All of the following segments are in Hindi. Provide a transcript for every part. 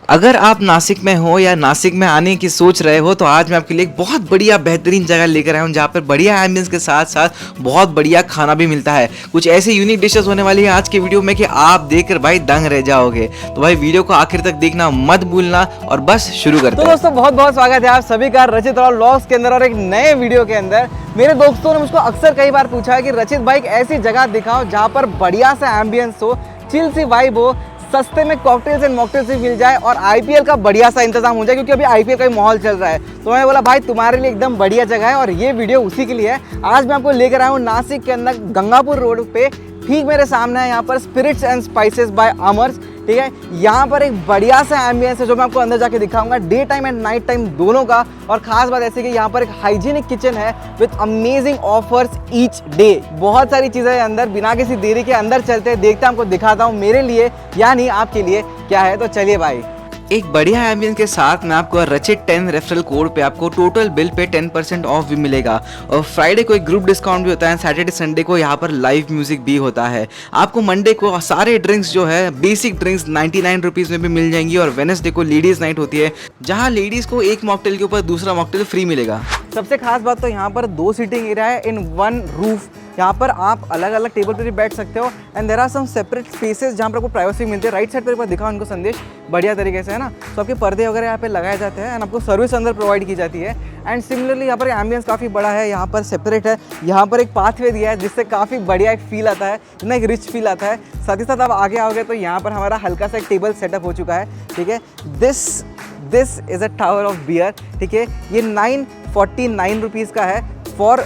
अगर आप नासिक में हो या नासिक में आने की सोच रहे हो तो आज मैं आपके लिए एक बहुत बढ़िया बेहतरीन जगह लेकर आया हूँ जहाँ पर बढ़िया एम्बियंस के साथ साथ बहुत बढ़िया खाना भी मिलता है। कुछ ऐसी यूनिक डिशेस होने वाली है आज के वीडियो में कि आप देखकर भाई दंग रह जाओगे। तो भाई वीडियो को आखिर तक देखना मत भूलना और बस शुरू करते हैं। तो दोस्तों बहुत बहुत स्वागत है आप सभी का रचित और व्लॉग्स के अंदर और एक नए वीडियो के अंदर। मेरे दोस्तों ने मुझको अक्सर कई बार पूछा है कि रचित भाई एक ऐसी जगह दिखाओ जहाँ पर बढ़िया सा एम्बियंस हो, चिल सी वाइब हो, सस्ते में कॉकटेल्स एंड मॉकटेल्स भी मिल जाए और आईपीएल का बढ़िया सा इंतजाम हो जाए, क्योंकि अभी आईपीएल का ही माहौल चल रहा है। तो मैं बोला भाई तुम्हारे लिए एकदम बढ़िया जगह है और ये वीडियो उसी के लिए है। आज मैं आपको लेकर आया हूँ नासिक के अंदर गंगापुर रोड पे। ठीक मेरे सामने है यहाँ पर स्पिरिट्स एंड स्पाइसेस बाय अमर्स। ठीक है, यहाँ पर एक बढ़िया सा एम्बियंस है जो मैं आपको अंदर जाके दिखाऊंगा, day time and night time दोनों का। और खास बात ऐसी कि यहाँ पर एक हाइजीनिक किचन है with amazing offers each day. बहुत सारी चीज़ें अंदर, बिना किसी देरी के अंदर चलते हैं, देखते हैं, आपको दिखाता हूँ मेरे लिए यानी आपके लिए क्या है। तो चलिए भाई। एक बढ़िया एम्बियंस के साथ में आपको रचित 10 रेफरल कोड पे आपको टोटल बिल पे 10% ऑफ भी मिलेगा और फ्राइडे को एक ग्रुप डिस्काउंट भी होता है। सैटरडे संडे को यहाँ पर लाइव म्यूजिक भी होता है। आपको मंडे को सारे ड्रिंक्स जो है बेसिक ड्रिंक्स 99 रुपीज़ में भी मिल जाएंगी और वेडनेसडे को लेडीज़ नाइट होती है जहाँ लेडीज़ को एक मॉकटेल के ऊपर दूसरा मॉकटेल फ्री मिलेगा। सबसे खास बात तो यहाँ पर 2 सीटिंग एरिया है इन वन रूफ। यहाँ पर आप अलग अलग टेबल पर भी बैठ सकते हो and there are some separate spaces जहाँ पर आपको प्राइवेसी मिलती है। राइट साइड पर एक बार दिखाओ उनको संदेश बढ़िया तरीके से, है ना। तो आपके पर्दे वगैरह यहाँ पे लगाए जाते हैं एंड आपको सर्विस अंदर प्रोवाइड की जाती है। एंड सिमिलरली यहाँ पर एम्बियंस काफ़ी बड़ा है, यहाँ पर सेपरेट है। यहाँ पर एक पाथवे दिया है जिससे काफ़ी बढ़िया एक फील आता है, इतना एक रिच फील आता है। साथ ही साथ आप आगे आओगे तो यहाँ पर हमारा हल्का सा एक टेबल सेटअप हो चुका है। ठीक है, this is a tower of beer. ठीक है, ये 949 रुपीज़ का है फॉर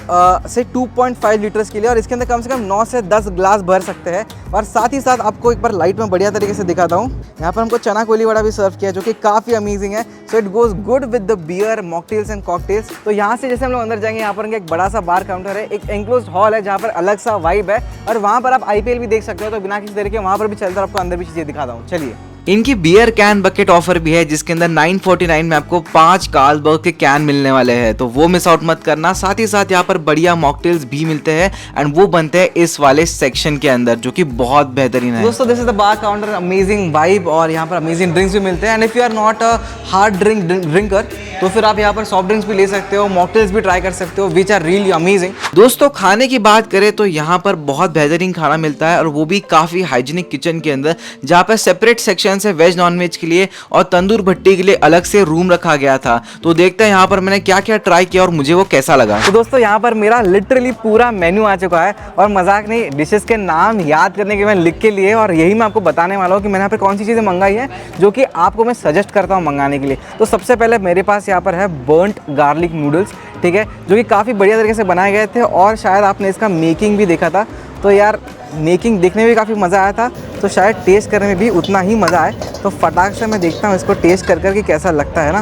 से 2.5 लीटर्स के लिए और इसके अंदर कम से कम 9 से 10 ग्लास भर सकते हैं। और साथ ही साथ आपको एक बार लाइट में बढ़िया तरीके से दिखाता हूँ। यहाँ पर हमको चना कोली वड़ा भी सर्व किया है जो कि काफ़ी अमेजिंग है। So it goes good with the beer, mocktails and cocktails. तो यहाँ से जैसे हम लोग अंदर जाएंगे, यहाँ पर एक बड़ा सा बार काउंटर है, एक एनक्लोज्ड हॉल है जहाँ पर अलग सा वाइब है और वहाँ पर आप आईपीएल भी देख सकते हो। तो बिना किसी देरी के वहाँ पर भी चलता है, आपको अंदर भी चीज़ें दिखाता हूँ। चलिए। इनकी बियर कैन बकेट ऑफर भी है जिसके अंदर 949 में आपको 5 कार्लसबर्ग के कैन मिलने वाले हैं, तो वो मिस आउट मत करना। साथ ही साथ यहाँ पर बढ़िया मॉकटेल्स भी मिलते हैं एंड वो बनते हैं इस वाले सेक्शन के अंदर जो कि बहुत बेहतरीन है। दोस्तों this is the bar counter, amazing vibe और यहाँ पर अमेजिंग ड्रिंक्स भी मिलते हैं। And if you are not a hard drinker तो फिर आप यहाँ पर सॉफ्ट ड्रिंक्स भी ले सकते हो, मॉकटेल्स भी ट्राई कर सकते हो, विच आर रियली अमेजिंग। दोस्तों खाने की बात करें तो यहाँ पर बहुत बेहतरीन खाना मिलता है और वो भी काफ़ी हाइजीनिक किचन के अंदर, जहाँ पर सेपरेट सेक्शन है वेज नॉन वेज के लिए और तंदूर भट्टी के लिए अलग से रूम रखा गया था। तो देखते हैं यहाँ पर मैंने क्या क्या ट्राई किया और मुझे वो कैसा लगा। तो दोस्तों यहाँ पर मेरा लिटरली पूरा मेन्यू आ चुका है और मजाक नहीं, डिशेस के नाम याद करने के मैं लिख के लिए और यही मैं आपको बताने वाला हूँ कि मैंने यहाँ पर कौन सी चीज़ें मंगाई है जो कि आपको मैं सजेस्ट करता हूँ मंगाने के लिए। तो सबसे पहले मेरे पास यहाँ पर है बर्न्ट गार्लिक नूडल्स। ठीक है, जो कि काफ़ी बढ़िया तरीके से बनाए गए थे और शायद आपने इसका मेकिंग भी देखा था। तो यार मेकिंग देखने में भी काफ़ी मज़ा आया था, तो शायद टेस्ट करने में भी उतना ही मज़ा आए। तो फटाक से मैं देखता हूँ इसको टेस्ट कर कि कैसा लगता है ना।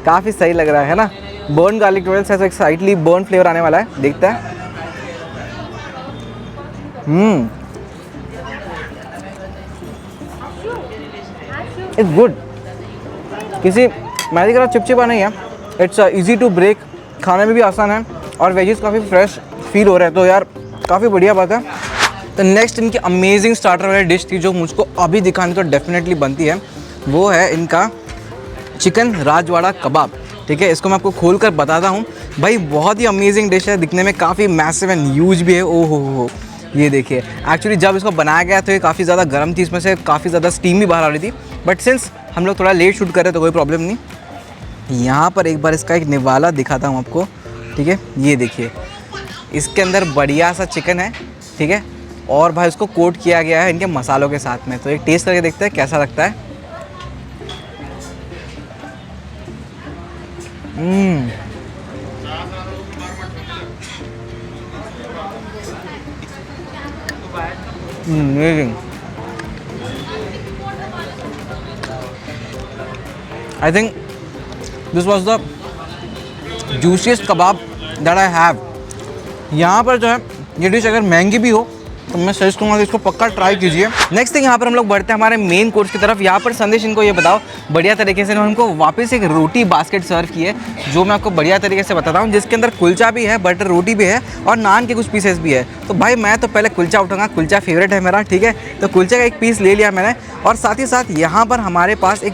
काफ़ी सही लग रहा है ना। बर्न गार्लिक नूडल्स है तो एक साइडली बर्न फ्लेवर आने वाला है, देखते हैं। इट्स गुड, किसी मैदी की तरह चिपचिपा नहीं है। इट्स ईजी टू ब्रेक, खाने में भी आसान है और वेजीज काफ़ी फ्रेश फील हो रहा है। तो यार काफ़ी बढ़िया बात है। तो नेक्स्ट इनकी अमेजिंग स्टार्टर वाली डिश थी जो मुझको अभी दिखानी तो डेफिनेटली बनती है, वो है इनका चिकन राजवाड़ा कबाब। ठीक है, इसको मैं आपको खोल कर बताता हूँ भाई। बहुत ही अमेजिंग डिश है, दिखने में काफ़ी मैसिव एंड ह्यूज भी है। ओह हो, ये देखिए। एक्चुअली जब इसको बनाया गया तो ये काफ़ी ज़्यादा गर्म थी, इसमें से काफ़ी ज़्यादा स्टीम भी बाहर आ रही थी। बट सिंस हम लोग थोड़ा लेट शूट कर रहे तो कोई प्रॉब्लम नहीं। यहाँ पर एक बार इसका एक निवाला दिखाता हूँ आपको। ठीक है, ये देखिए, इसके अंदर बढ़िया सा चिकन है। ठीक है, और भाई उसको कोट किया गया है इनके मसालों के साथ में। तो एक टेस्ट करके देखते हैं कैसा लगता है। Amazing. I think this was the juiciest kebab that I have. यहाँ पर जो है ये डिश अगर महंगी भी हो तो मैं सजेस्ट करूँगा कि इसको पक्का ट्राई कीजिए। नेक्स्ट थिंग यहाँ पर हम लोग बढ़ते हैं हमारे मेन कोर्स की तरफ। यहाँ पर संदेश इनको ये बताओ बढ़िया तरीके से हमको वापस एक रोटी बास्केट सर्व की है, जो मैं आपको बढ़िया तरीके से बताता हूँ, जिसके अंदर कुलचा भी है, बटर रोटी भी है और नान के कुछ पीसेस भी है। तो भाई मैं तो पहले कुलचा उठाऊंगा, कुलचा फेवरेट है मेरा, ठीक है। तो कुलचे का एक पीस ले लिया मैंने और साथ ही साथ यहाँ पर हमारे पास एक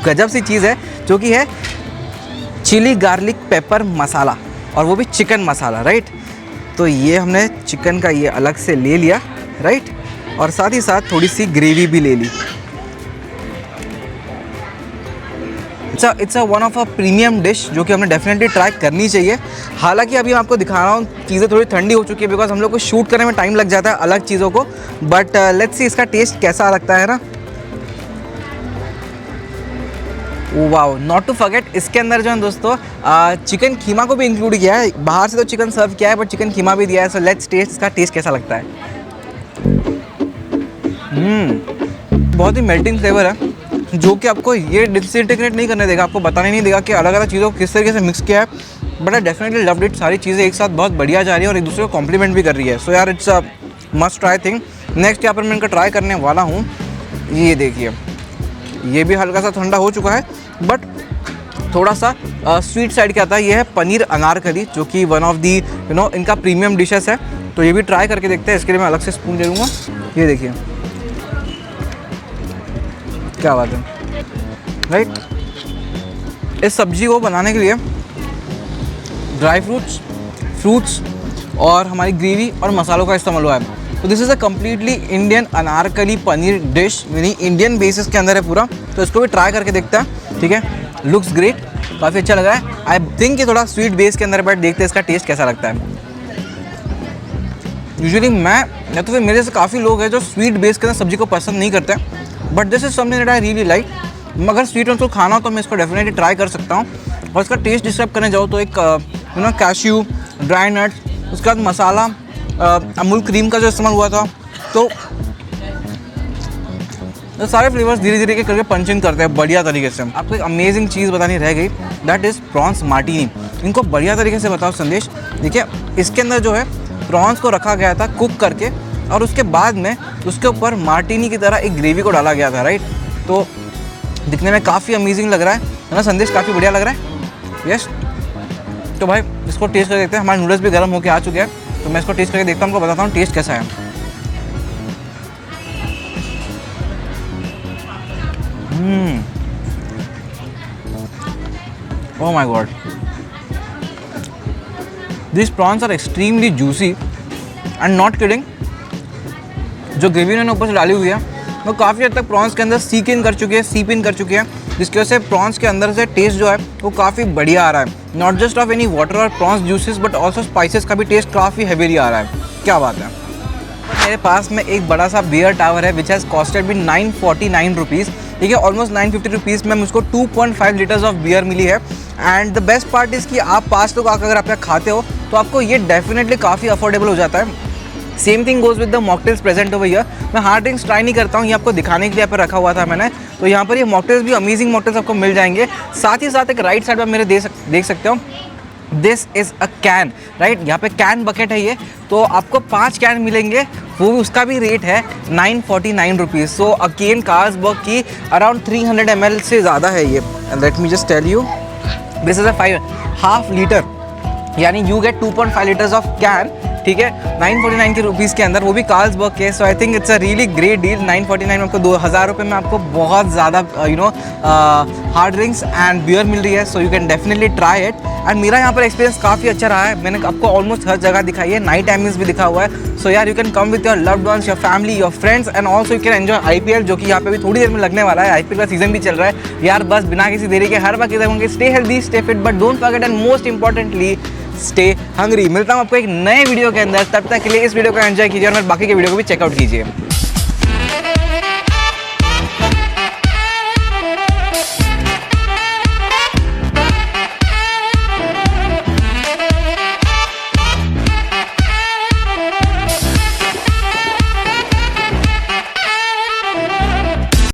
गजब सी चीज़ है जो कि है चिली गार्लिक पेपर मसाला, और वो भी चिकन मसाला, राइट। तो ये हमने चिकन का ये अलग से ले लिया, राइट, और साथ ही साथ थोड़ी सी ग्रेवी भी ले ली। It's one of a premium dish जो कि हमें डेफिनेटली ट्राई करनी चाहिए। हालांकि अभी मैं आपको दिखा रहा हूँ, चीज़ें थोड़ी ठंडी हो चुकी है बिकॉज हम लोग को शूट करने में टाइम लग जाता है अलग चीज़ों को, बट लेट्स सी इसका टेस्ट कैसा लगता है ना। वाओ, नॉट टू फॉरगेट इसके अंदर जो है दोस्तों चिकन कीमा को भी इंक्लूड किया है। बाहर से तो चिकन सर्व किया है बट चिकन कीमा भी दिया है। सो लेट्स टेस्ट इसका टेस्ट कैसा लगता है। बहुत ही मेल्टिंग फ्लेवर है जो कि आपको ये डिसइंटीग्रेट नहीं करने देगा, आपको बताने नहीं देगा कि अलग अलग चीज़ों को किस तरीके से मिक्स किया है। But I definitely loved it. सारी चीज़ें एक साथ बहुत बढ़िया जा रही है और एक दूसरे को कॉम्प्लीमेंट भी कर रही है। सो यार it's a must try thing. Next यहाँ पर मैं इनका ट्राई करने वाला हूँ। ये देखिए, ये भी हल्का सा ठंडा हो चुका है बट थोड़ा सा स्वीट साइड के आता है। ये है पनीर अनारकली जो कि वन ऑफ दी इनका प्रीमियम डिशेस है। तो ये भी ट्राई करके देखते हैं। इसके लिए मैं अलग से स्पून ले लूँगा। ये देखिए क्या बात है, राइट। इस सब्जी को बनाने के लिए ड्राई फ्रूट्स और हमारी ग्रेवी और मसालों का इस्तेमाल हुआ है। तो this is a completely Indian Anarkali paneer dish, यानी इंडियन बेसिस के अंदर है पूरा। तो इसको भी ट्राई करके देखते हैं, ठीक है। लुक्स ग्रेट, काफ़ी अच्छा लग रहा है। आई थिंक ये थोड़ा स्वीट बेस के अंदर, बट देखते हैं इसका टेस्ट कैसा लगता है। यूजुअली मैं या तो फिर मेरे से काफ़ी लोग हैं जो स्वीट बेस के अंदर सब्जी को पसंद नहीं करते, but this is something that I really like. मगर स्वीट उनको खाना हो तो मैं इसको डेफिनेटली ट्राई कर सकता हूँ। और इसका टेस्ट डिस्क्राइब करने जाओ तो एक कैश्यू, ड्राई नट्स, उसके बाद मसाला, अमूल क्रीम का जो इस्तेमाल हुआ था, तो सारे फ्लेवर्स धीरे धीरे करके पंचिंग करते हैं बढ़िया तरीके से। आपको एक अमेजिंग चीज़ बतानी रह गई, दैट इज़ प्रॉन्स मार्टिनी। इनको बढ़िया तरीके से बताओ संदेश। देखिए इसके अंदर जो है प्रॉन्स को रखा गया था कुक करके, और उसके बाद में उसके ऊपर मार्टिनी की तरह एक ग्रेवी को डाला गया था, राइट। तो दिखने में काफ़ी अमेजिंग लग रहा है ना संदेश, काफ़ी बढ़िया लग रहा है। यस, तो भाई इसको टेस्ट करके देखते हैं। हमारे नूडल्स भी गर्म होकर आ चुके हैं, तो मैं इसको टेस्ट करके देखता हूँ, आपको बताता हूँ टेस्ट कैसा है। Oh my god, these prawns are extremely juicy and not kidding। जो ग्रेवी उन्होंने ऊपर से डाली हुई है वो काफ़ी हद तक प्रॉन्स के अंदर सीप इन कर चुकी है, जिसकी वजह से प्रॉन्स के अंदर से टेस्ट जो है वो काफ़ी बढ़िया आ रहा है। Not just of any water और prawns juices, but also spices का भी टेस्ट काफ़ी हैवीली आ रहा है। क्या बात है। मेरे पास में एक बड़ा सा बियर टावर है विच हैज़ कॉस्टेड भी 949 रुपीज़, ठीक है। ऑलमोस्ट 950 रुपीज़ में मुझको 2.5 लीटर्स ऑफ बियर मिली है। And the best part is कि आप 5 लोग आकर अगर आप यहाँ खाते हो तो आपको ये डेफिनेटली काफ़ी अफोर्डेबल हो जाता है। Same thing goes with the mocktails present over here. मैं हार्ड ड्रिंक्स ट्राई नहीं करता हूँ, ये आपको दिखाने के लिए यहाँ पर रखा हुआ था मैंने। तो यहाँ पर ये मॉकटेल्स भी अमेजिंग मॉकटेल्स आपको मिल जाएंगे। साथ ही साथ एक राइट साइड पर मेरे देख सकते हो, this is a can, right. यहाँ पे कैन बकेट है ये, तो आपको 5 कैन मिलेंगे, वो भी उसका भी रेट है 949 रुपीज़। सो अगेन कार्लसबर्ग की अराउंड 300 ml से ज़्यादा है ये। Let me just tell you, this is a 5.5 litre, यानी you get 2.5 litres of can, ठीक है, 949 के रुपीज़ के अंदर, वो भी कार्लसबर्ग के। So I think it's a really great deal. 949 में आपको 2000 रुपये में आपको बहुत ज़्यादा हार्ड ड्रिंक्स एंड बियर मिल रही है। So you can definitely try it. And मेरा यहाँ पर एक्सपीरियंस काफ़ी अच्छा रहा है। मैंने आपको ऑलमोस्ट हर जगह दिखाई है, नाइट टाइमिंग्स भी दिखा हुआ है। सो यार you can come with your loved ones, your family, your friends, and also you can enjoy IPL, जो कि यहाँ पे भी थोड़ी देर में लगने वाला है। IPL का सीजन भी चल रहा है यार। बस बिना किसी देरी के हर वक्त इधर होंगे। Stay healthy, stay fit, but don't forget and most importantly stay hungry. मिलता हूँ आपको एक नए वीडियो के अंदर, तब तक के लिए इस वीडियो को एंजॉय कीजिए और मेरे बाकी के वीडियो को भी चेकआउट कीजिए।